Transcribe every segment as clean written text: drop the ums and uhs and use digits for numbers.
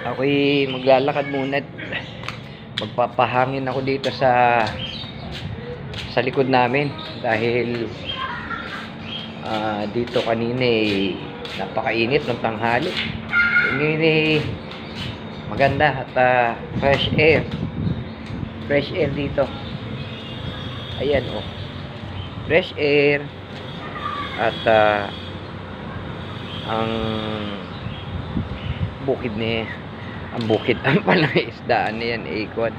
Ako'y maglalakad muna at magpapahangin ako dito sa likod namin dahil dito kanina napakainit ng tanghali. Ngayon maganda at fresh air dito. Ayan, oh, fresh air at ang bukid ang bukid ang palang isdaan na yan, ikot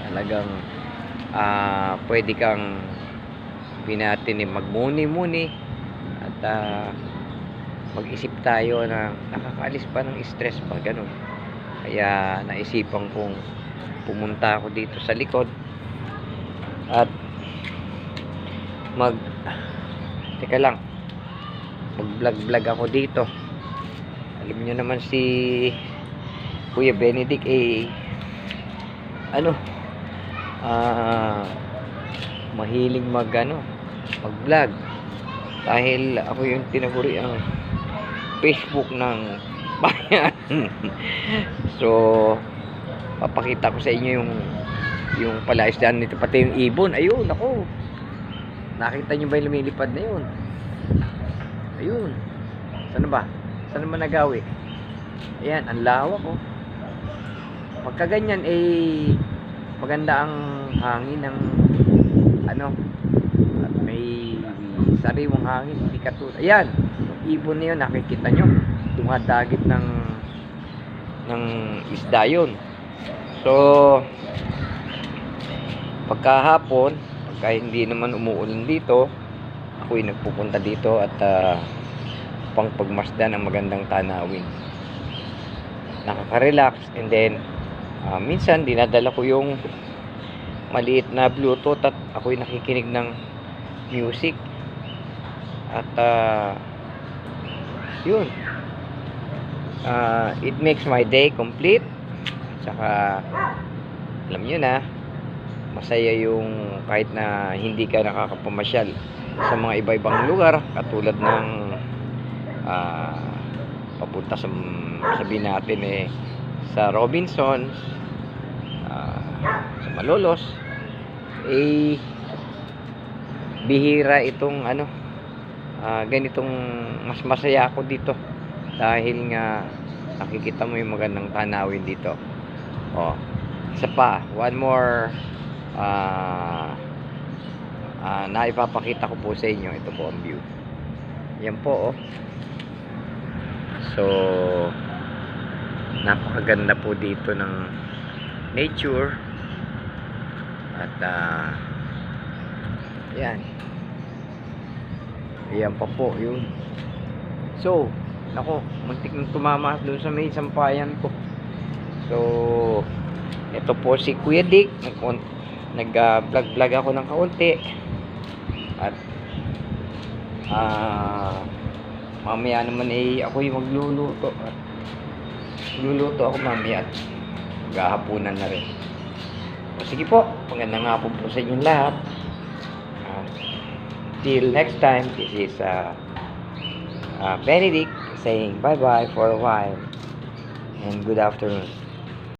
talagang pwede kang binati ni magmuni-muni at mag-isip tayo na nakakaalis pa ng stress pa ganun. Kaya naisipan kong pumunta ako dito sa likod at teka lang, mag-vlog ako dito. Alam nyo naman si Kuya Benedict mahilig mag-vlog dahil ako yung tinaguri ang Facebook ng bayan. So papakita ko sa inyo yung palaisdaan nito, pati yung ibon. Ayun, ako, nakita nyo ba yung lumilipad na yun? Ayun, saan ba nagawi? Ayan, ang lawak, oh. Pagka ganyan maganda ang hangin ng at may sariwang hangin, hindi katulad. Ayan, ibon na yun, nakikita nyo, dumadagit ng isda yun. So pagkahapon, pagka hindi naman umuulan dito, ako'y nagpupunta dito at pang pagmasdan ang magandang tanawin. Nakaka-relax, and then minsan dinadala ko yung maliit na Bluetooth at ako'y nakikinig ng music at yun, it makes my day complete. Tsaka alam nyo na, masaya yung kahit na hindi ka nakakapamasyal sa mga iba-ibang lugar, katulad ng papunta sabihin natin sa Robinsons, sa Malolos, bihira itong ganitong mas masaya ako dito dahil nga nakikita mo yung magandang tanawin dito. Oh, isa pa, one more na ipapakita ko po sa inyo. Ito po ang view. Yan po, oh. So napakaganda po dito ng nature at yan pa po yun. So nako, muntik nang tumama doon sa may sampayan ko. So ito po si Kuya Dick, nag-vlog ako ng kaunti at mamaya naman ako yung magluluto ako mamaya at maghahapunan na rin. O sige po, magandang hapon po sa inyong lahat. Till next time, this is Benedict saying bye bye for a while and good afternoon.